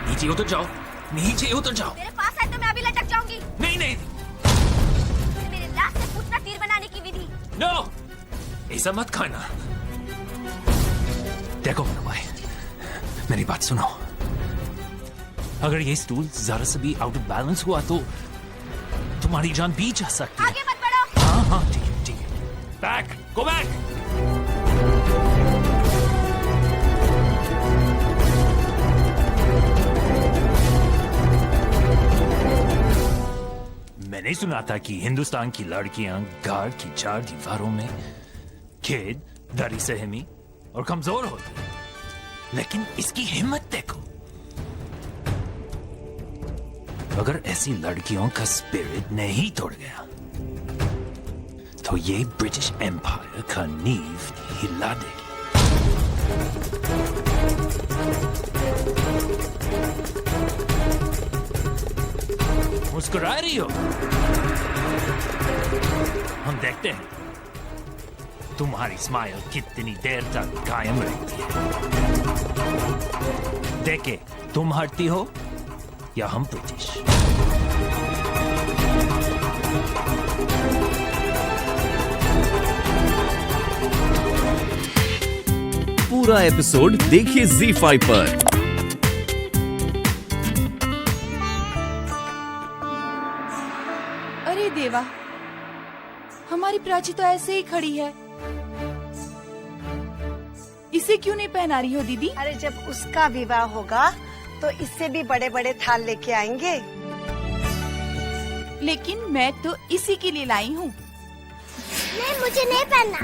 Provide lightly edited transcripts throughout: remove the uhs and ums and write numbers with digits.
नीचे उतर जाओ, नीचे उतर जाओ। मेरे पास है तो मैं अभी लटक जाऊंगी। नहीं नहीं, फिर मेरे लाश से पूछना तीर बनाने की विधि। नो, ऐसा मत खाना। देखो मनु भाई, मेरी बात सुनो। अगर ये स्टूल जरा से भी आउट ऑफ बैलेंस हुआ तो तुम्हारी जान भी जा सकती है। आगे मत बढ़ो। हाँ हाँ ठीक है ठीक है। Back, go back. मैंने सुना था कि हिंदुस्तान की लड़कियां घर की चार दीवारों में खेद, दरी सहमी और कमजोर होती हैं। लेकिन इसकी हिम्मत देखो। अगर ऐसी लड़कियों का स्पिरिट नहीं तोड़ गया तो ये ब्रिटिश एम्पायर का नींव हिला देगी। मुस्कुरा रही हो? हम देखते हैं तुम्हारी स्माइल कितनी देर तक कायम रहती है। देखे तुम हटती हो या हम ब्रिटिश। पूरा एपिसोड देखिए ZEE5 पर। अरे देवा, हमारी प्राची तो ऐसे ही खड़ी है। इसे क्यों नहीं पहना रही हो दीदी? अरे जब उसका विवाह होगा तो इससे भी बड़े बड़े थाल लेके आएंगे। लेकिन मैं तो इसी के लिए लाई हूँ। नहीं, मुझे नहीं पहनना।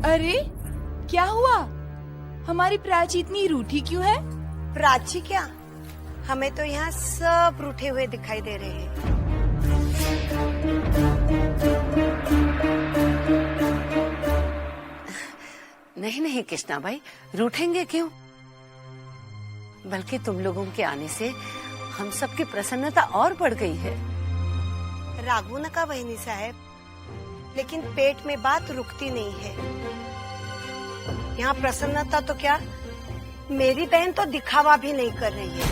अरे क्या हुआ? हमारी प्राची इतनी रूठी क्यों है? प्राची क्या, हमें तो यहाँ सब रूठे हुए दिखाई दे रहे हैं। नहीं नहीं कृष्णा भाई, रूठेंगे क्यों? बल्कि तुम लोगों के आने से हम सबकी प्रसन्नता और बढ़ गई है। राघू न का बहनी साहब, लेकिन पेट में बात रुकती नहीं है। यहाँ प्रसन्नता तो क्या, मेरी बहन तो दिखावा भी नहीं कर रही है।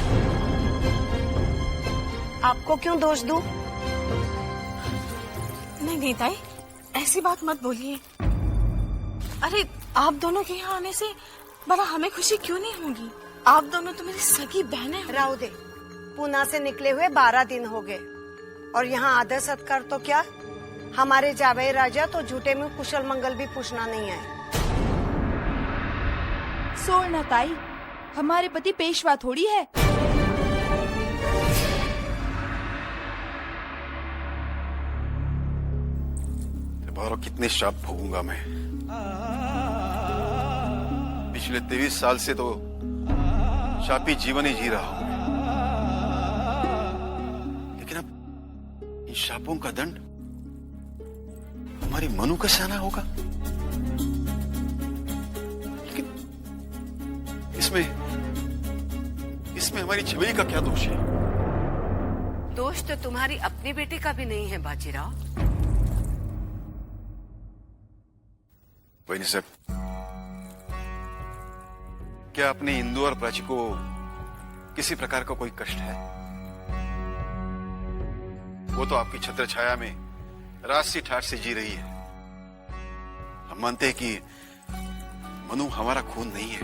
आपको क्यों दोष दूं? नहीं नहीं ताई, ऐसी बात मत बोलिए। अरे आप दोनों के यहाँ आने से भला हमें खुशी क्यों नहीं होगी? आप दोनों तो मेरी सगी बहनें हैं। राव दे, पूना से निकले हुए 12 दिन हो गए और यहाँ आदर सत्कार तो क्या, हमारे जावे राजा तो झूठे में कुशल मंगल भी पूछना नहीं आए। सोना ताई, हमारे पति पेशवा थोड़ी है। बारो कितने शाप भोगूंगा मैं। पिछले 23 साल से तो शापी जीवन ही जी रहा हूं, लेकिन अब इन शापों का दंड हमारी मनु का सहना होगा। लेकिन इसमें हमारी छवि का क्या दोष है? दोष तो तुम्हारी अपनी बेटी का भी नहीं है बाजीराव। वही साहब, क्या अपने इंदु और प्राची को किसी प्रकार का कोई कष्ट है? वो तो आपकी छत्र छाया में रात ठाठ से जी रही है। हम मानते हैं कि मनु हमारा खून नहीं है,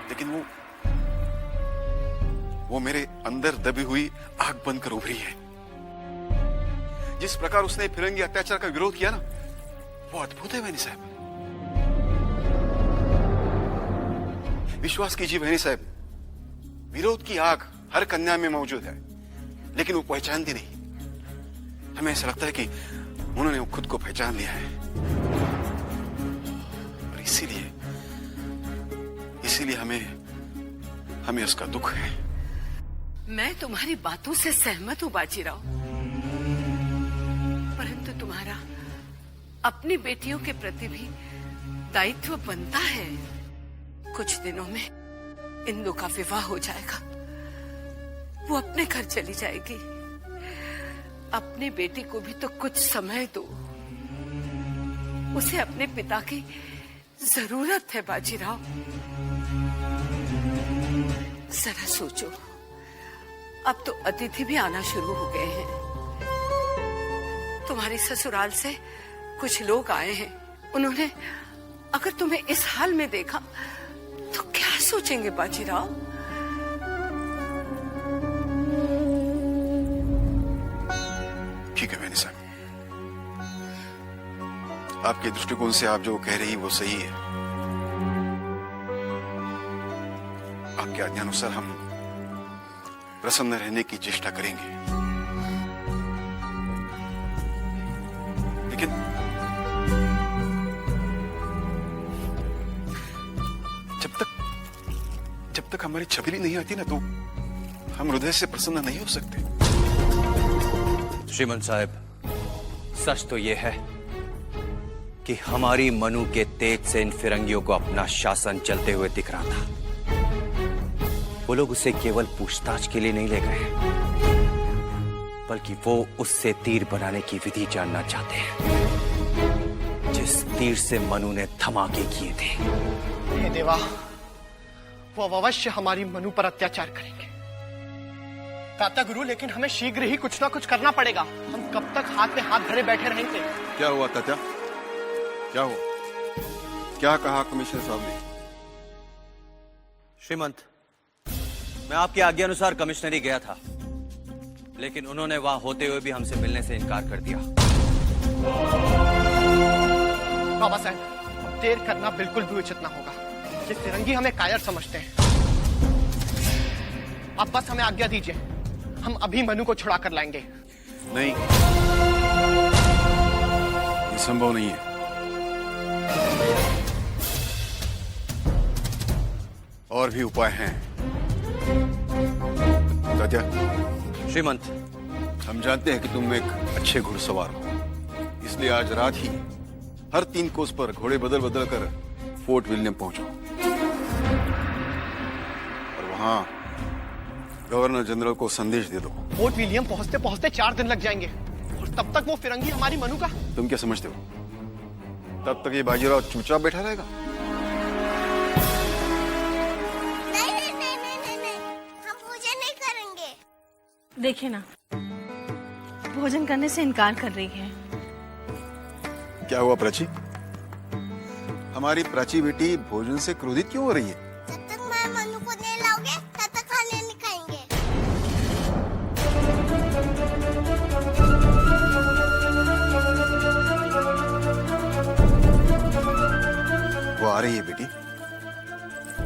लेकिन वो मेरे अंदर दबी हुई आग बनकर उभरी है। जिस प्रकार उसने फिरंगी अत्याचार का विरोध किया ना, वो अद्भुत है वैनी साहब। विश्वास कीजिए वैनी साहब, विरोध की आग हर कन्या में मौजूद है, लेकिन वो पहचानती नहीं। हमें ऐसा लगता है कि उन्होंने खुद को पहचान लिया है और इसीलिए हमें उसका दुख है। मैं तुम्हारी बातों से सहमत हूँ बाजीराव, परंतु तुम्हारा अपनी बेटियों के प्रति भी दायित्व बनता है। कुछ दिनों में इंदु का विवाह हो जाएगा, वो अपने घर चली जाएगी। अपनी बेटी को भी तो कुछ समय दो, उसे अपने पिता की जरूरत है बाजीराव। जरा सोचो, अब तो अतिथि भी आना शुरू हो गए हैं। तुम्हारी ससुराल से कुछ लोग आए हैं। उन्होंने अगर तुम्हें इस हाल में देखा तो क्या सोचेंगे बाजीराव? ठीक है बहनी साहब, आपके दृष्टिकोण से आप जो कह रही वो सही है। आपके आज्ञानुसार हम प्रसन्न रहने की चेष्टा करेंगे, लेकिन जब तक हमारी छबीली नहीं आती ना, तो हम हृदय से प्रसन्न नहीं हो सकते। श्रीमंत साहब, सच तो यह है कि हमारी मनु के तेज से इन फिरंगियों को अपना शासन चलते हुए दिख रहा था। वो लोग उसे केवल पूछताछ के लिए नहीं ले गए, बल्कि वो उससे तीर बनाने की विधि जानना चाहते हैं, जिस तीर से मनु ने धमाके किए थे। हे देवा, वो अवश्य हमारी मनु पर अत्याचार करेंगे। ताता गुरु, लेकिन हमें शीघ्र ही कुछ ना कुछ करना पड़ेगा। हम कब तक हाथ में हाथ धरे बैठे रहेंगे? क्या हुआ तात्या? क्या हुआ? क्या कहा कमिश्नर साहब ने? श्रीमंत, मैं आपकी आज्ञा अनुसार कमिश्नरी गया था, लेकिन उन्होंने वहां होते हुए भी हमसे मिलने से इनकार कर दिया। बाबा साहब, देर करना बिल्कुल भी उचित ना होगा। ये फिरंगी हमें कायर समझते हैं। आप बस हमें आज्ञा दीजिए, हम अभी मनु को छुड़ा कर लाएंगे। नहीं, ये संभव नहीं है। और भी उपाय हैं। तात्या, श्रीमंत, हम जानते हैं कि तुम एक अच्छे घुड़सवार हो, इसलिए आज रात ही हर 3 कोस पर घोड़े बदल बदल कर फोर्ट विलियम पहुंचो और वहां गवर्नर जनरल को संदेश दे दो। फोर्ट विलियम पहुंचते पहुंचते 4 दिन लग जाएंगे, और तब तक वो फिरंगी हमारी मनु का। तुम क्या समझते हो तब तक ये बाजीराव चुपचाप बैठा रहेगा? नहीं, हम पूजा नहीं करेंगे। देखिए ना, भोजन करने से इनकार कर रही है। क्या हुआ प्राची? हमारी प्राची बेटी भोजन से क्रोधित क्यों हो रही है? जब तक मैं मनु को नहीं लाओगे तब तक खाने नहीं खाएंगे। वो आ रही है बेटी,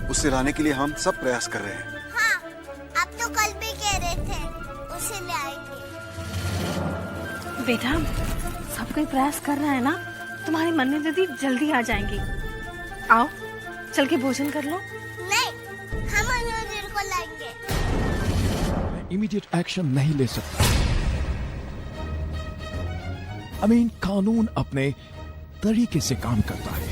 उसे लाने के लिए हम सब प्रयास कर रहे हैं। हाँ, आप तो कल भी कह रहे थे उसे ले आएंगे। बेटा, सब कोई प्रयास कर रहा है ना, तुम्हारी मन्नत दीदी जल्दी आ जाएंगी। आओ, चल के भोजन कर लो। नहीं, हम अनुदीर को लाएंगे। इमीडिएट एक्शन नहीं ले सकता। कानून अपने तरीके से काम करता है।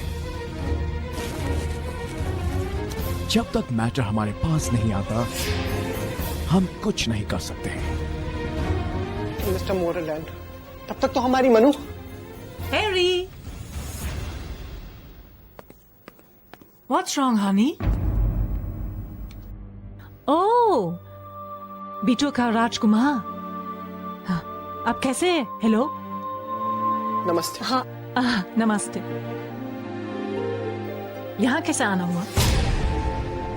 जब तक मैटर हमारे पास नहीं आता, हम कुछ नहीं कर सकते हैं। मिस्टर मोरलैंड, तब तक तो हमारी Manu. Harry! What's wrong, honey? Oh, Bittu का राजकुमार। हाँ, आप कैसे हैं? हेलो। नमस्ते। हाँ, नमस्ते। यहाँ कैसे आना हुआ?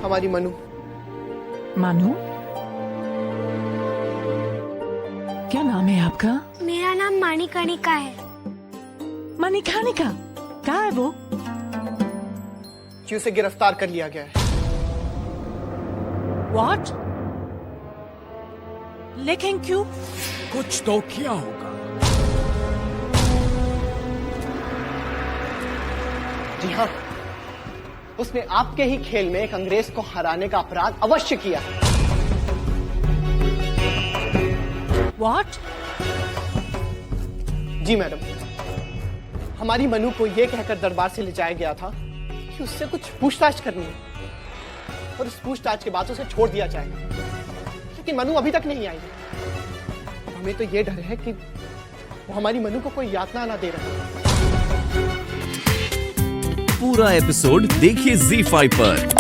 हमारी मनु। मानू? क्या नाम है आपका? मेरा नाम मानिकर्णिका है। मानिकर्णिका? कहाँ है वो? कि उसे गिरफ्तार कर लिया गया है। What? लेकिन क्यों? कुछ तो किया होगा। जी हाँ, उसने आपके ही खेल में एक अंग्रेज को हराने का अपराध अवश्य किया है। What? जी मैडम, हमारी मनु को यह कहकर दरबार से ले जाया गया था कि उससे कुछ पूछताछ करनी है, और इस पूछताछ के बाद उसे छोड़ दिया जाएगा। लेकिन मनु अभी तक नहीं आई। अब हमें तो ये डर है कि वो हमारी मनु को कोई यातना ना दे रहा है। पूरा एपिसोड देखिए ZEE5 पर।